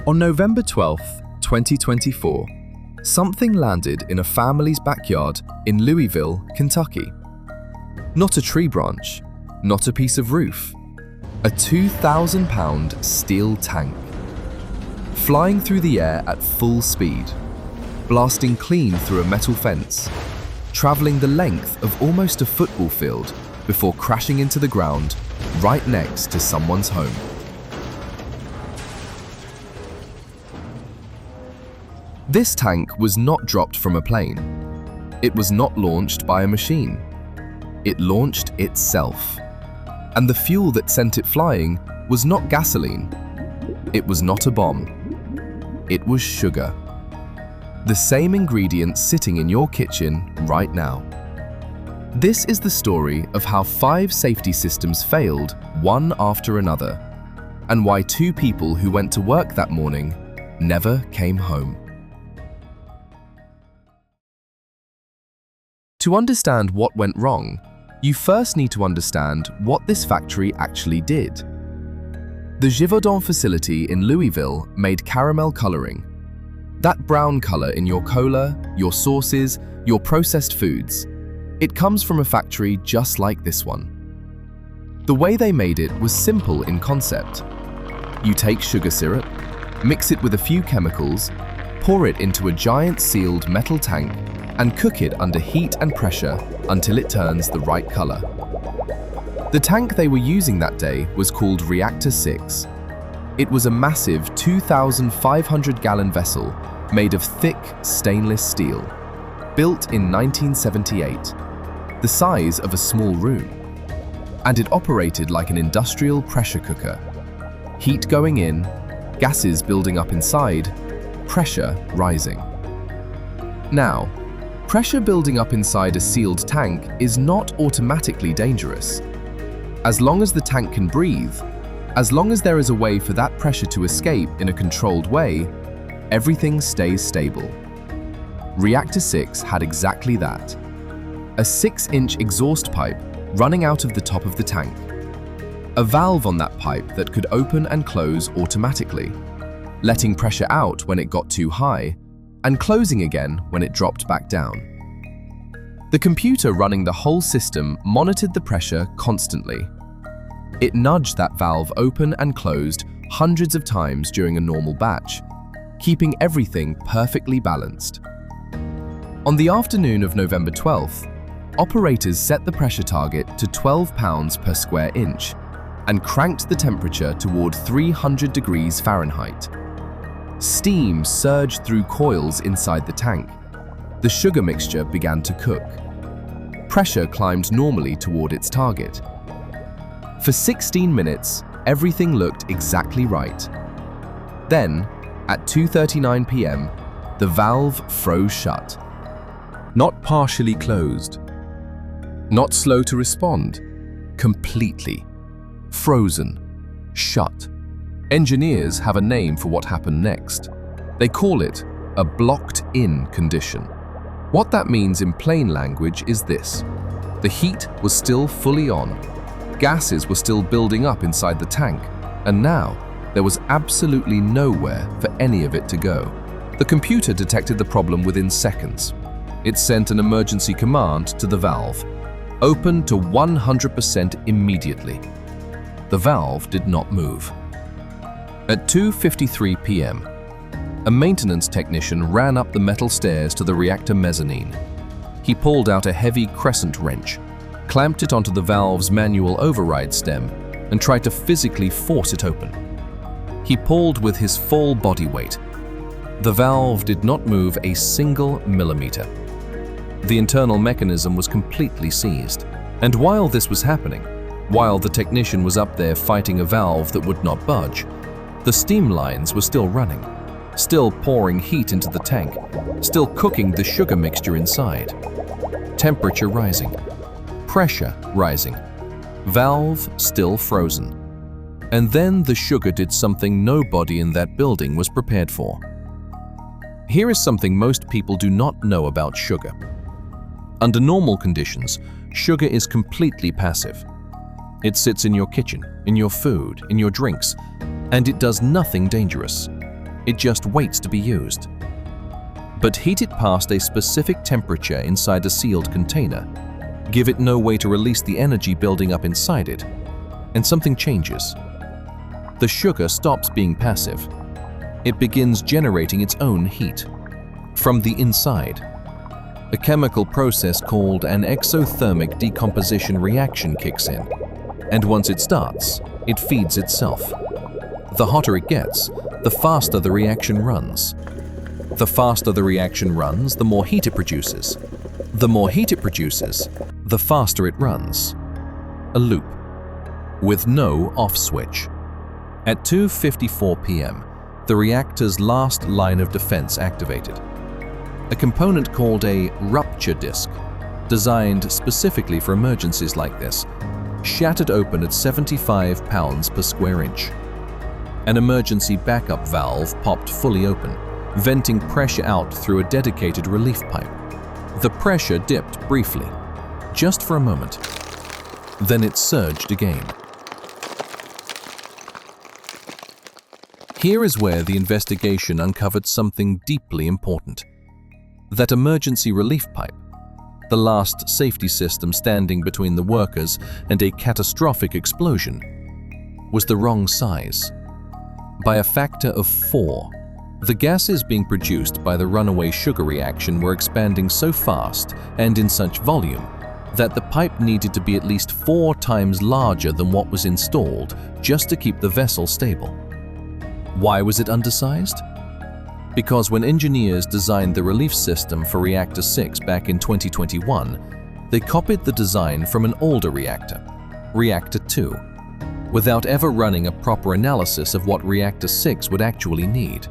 On November 12, 2024, something landed in a family's backyard in Louisville, Kentucky. Not a tree branch, not a piece of roof, a 2,000-pound steel tank. Flying through the air at full speed, blasting clean through a metal fence, traveling the length of almost a football field before crashing into the ground right next to someone's home. This tank was not dropped from a plane. It was not launched by a machine. It launched itself. And the fuel that sent it flying was not gasoline. It was not a bomb. It was sugar. The same ingredient sitting in your kitchen right now. This is the story of how 5 safety systems failed one after another, and why 2 people who went to work that morning never came home. To understand what went wrong, you first need to understand what this factory actually did. The Givaudan facility in Louisville made caramel coloring. That brown color in your cola, your sauces, your processed foods. It comes from a factory just like this one. The way they made it was simple in concept. You take sugar syrup, mix it with a few chemicals, pour it into a giant sealed metal tank, and cook it under heat and pressure until it turns the right color. The tank they were using that day was called Reactor 6. It was a massive 2,500-gallon vessel made of thick stainless steel, built in 1978, the size of a small room. And it operated like an industrial pressure cooker. Heat going in, gases building up inside, pressure rising. Now, pressure building up inside a sealed tank is not automatically dangerous. As long as the tank can breathe, as long as there is a way for that pressure to escape in a controlled way, everything stays stable. Reactor 6 had exactly that. A 6-inch exhaust pipe running out of the top of the tank. A valve on that pipe that could open and close automatically, letting pressure out when it got too high, and closing again when it dropped back down. The computer running the whole system monitored the pressure constantly. It nudged that valve open and closed hundreds of times during a normal batch, keeping everything perfectly balanced. On the afternoon of November 12th, operators set the pressure target to 12 pounds per square inch and cranked the temperature toward 300 degrees Fahrenheit. Steam surged through coils inside the tank. The sugar mixture began to cook. Pressure climbed normally toward its target. For 16 minutes, everything looked exactly right. Then, at 2:39 p.m., the valve froze shut. Not partially closed. Not slow to respond. Completely. Frozen. Shut. Engineers have a name for what happened next. They call it a blocked-in condition. What that means in plain language is this. The heat was still fully on. Gases were still building up inside the tank, and now there was absolutely nowhere for any of it to go. The computer detected the problem within seconds. It sent an emergency command to the valve. Open to 100% immediately. The valve did not move. At 2:53 p.m., a maintenance technician ran up the metal stairs to the reactor mezzanine. He pulled out a heavy crescent wrench, clamped it onto the valve's manual override stem, and tried to physically force it open. He pulled with his full body weight. The valve did not move a single millimeter. The internal mechanism was completely seized. And while this was happening, while the technician was up there fighting a valve that would not budge, the steam lines were still running, still pouring heat into the tank, still cooking the sugar mixture inside. Temperature rising, pressure rising, valve still frozen. And then the sugar did something nobody in that building was prepared for. Here is something most people do not know about sugar. Under normal conditions, sugar is completely passive. It sits in your kitchen, in your food, in your drinks, and it does nothing dangerous. It just waits to be used. But heat it past a specific temperature inside a sealed container, give it no way to release the energy building up inside it, and something changes. The sugar stops being passive. It begins generating its own heat from the inside. A chemical process called an exothermic decomposition reaction kicks in, and once it starts, it feeds itself. The hotter it gets, the faster the reaction runs. The faster the reaction runs, the more heat it produces. The more heat it produces, the faster it runs. A loop with no off switch. At 2:54 p.m., the reactor's last line of defense activated. A component called a rupture disc, designed specifically for emergencies like this, shattered open at 75 pounds per square inch. An emergency backup valve popped fully open, venting pressure out through a dedicated relief pipe. The pressure dipped briefly, just for a moment. Then it surged again. Here is where the investigation uncovered something deeply important. That emergency relief pipe, the last safety system standing between the workers and a catastrophic explosion, was the wrong size. By a factor of 4, the gases being produced by the runaway sugar reaction were expanding so fast and in such volume that the pipe needed to be at least 4 times larger than what was installed just to keep the vessel stable. Why was it undersized? Because when engineers designed the relief system for Reactor 6 back in 2021, they copied the design from an older reactor, Reactor 2, without ever running a proper analysis of what Reactor 6 would actually need.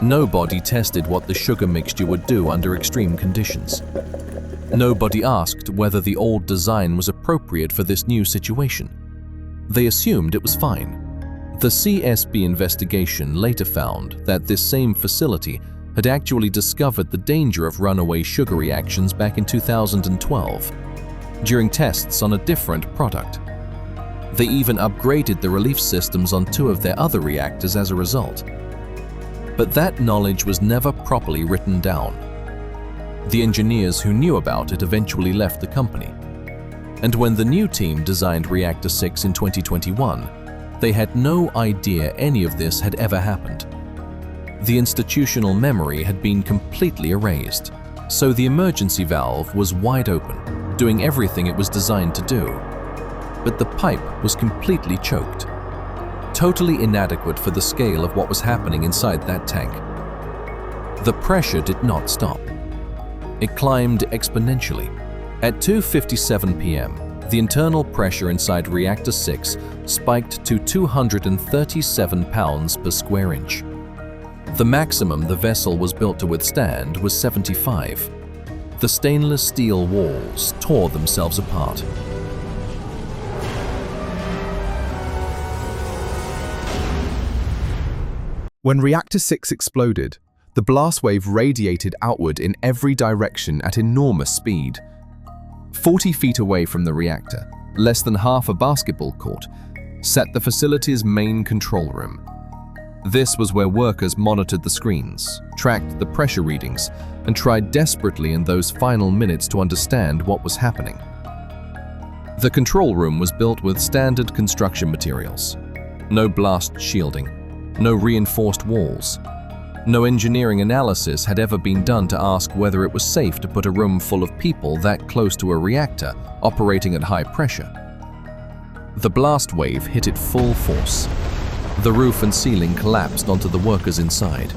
Nobody tested what the sugar mixture would do under extreme conditions. Nobody asked whether the old design was appropriate for this new situation. They assumed it was fine. The CSB investigation later found that this same facility had actually discovered the danger of runaway sugar reactions back in 2012 during tests on a different product. They even upgraded the relief systems on 2 of their other reactors as a result. But that knowledge was never properly written down. The engineers who knew about it eventually left the company. And when the new team designed Reactor 6 in 2021, they had no idea any of this had ever happened. The institutional memory had been completely erased, so the emergency valve was wide open, doing everything it was designed to do. But the pipe was completely choked, totally inadequate for the scale of what was happening inside that tank. The pressure did not stop. It climbed exponentially. At 2:57 p.m., the internal pressure inside Reactor 6 spiked to 237 pounds per square inch. The maximum the vessel was built to withstand was 75. The stainless steel walls tore themselves apart. When Reactor 6 exploded, the blast wave radiated outward in every direction at enormous speed. 40 feet away from the reactor, less than half a basketball court, sat the facility's main control room. This was where workers monitored the screens, tracked the pressure readings, and tried desperately in those final minutes to understand what was happening. The control room was built with standard construction materials. No blast shielding, no reinforced walls. No engineering analysis had ever been done to ask whether it was safe to put a room full of people that close to a reactor operating at high pressure. The blast wave hit it full force. The roof and ceiling collapsed onto the workers inside.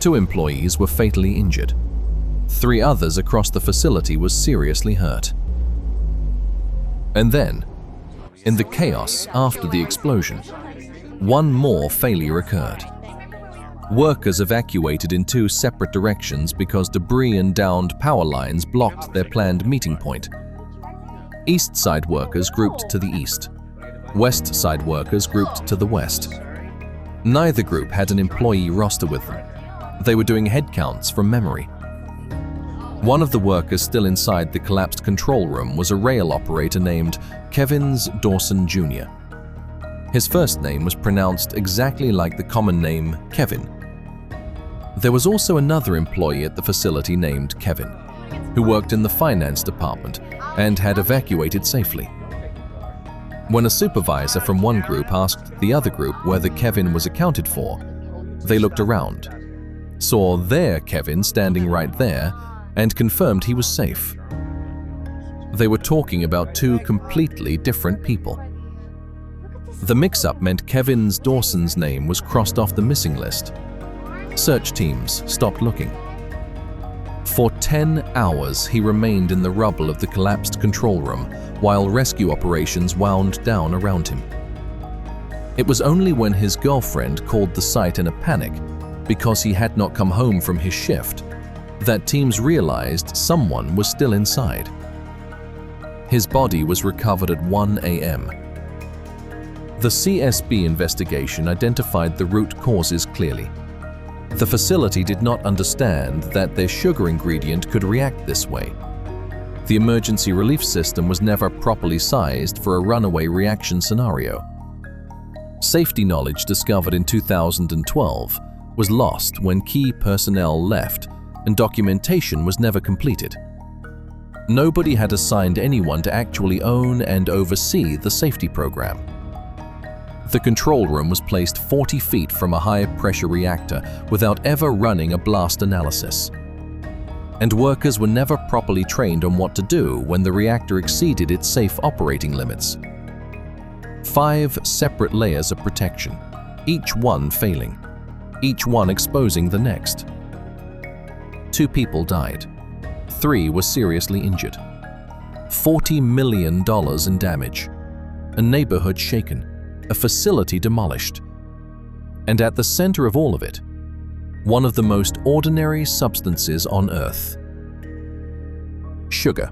2 employees were fatally injured. 3 others across the facility were seriously hurt. And then, in the chaos after the explosion, one more failure occurred. Workers evacuated in 2 separate directions because debris and downed power lines blocked their planned meeting point. East side workers grouped to the east. West side workers grouped to the west. Neither group had an employee roster with them. They were doing headcounts from memory. One of the workers still inside the collapsed control room was a rail operator named Kevin Dawson Jr. His first name was pronounced exactly like the common name Kevin. There was also another employee at the facility named Kevin, who worked in the finance department and had evacuated safely. When a supervisor from one group asked the other group whether Kevin was accounted for, they looked around, saw their Kevin standing right there, and confirmed he was safe. They were talking about two completely different people. The mix-up meant Kevin Dawson's name was crossed off the missing list. Search teams stopped looking. For 10 hours, he remained in the rubble of the collapsed control room while rescue operations wound down around him. It was only when his girlfriend called the site in a panic because he had not come home from his shift that teams realized someone was still inside. His body was recovered at 1 a.m. The CSB investigation identified the root causes clearly. The facility did not understand that their sugar ingredient could react this way. The emergency relief system was never properly sized for a runaway reaction scenario. Safety knowledge discovered in 2012 was lost when key personnel left and documentation was never completed. Nobody had assigned anyone to actually own and oversee the safety program. The control room was placed 40 feet from a high-pressure reactor without ever running a blast analysis. And workers were never properly trained on what to do when the reactor exceeded its safe operating limits. 5 separate layers of protection, each one failing, each one exposing the next. 2 people died. 3 were seriously injured. $40 million in damage. A neighborhood shaken. A facility demolished. And at the center of all of it, one of the most ordinary substances on Earth. Sugar.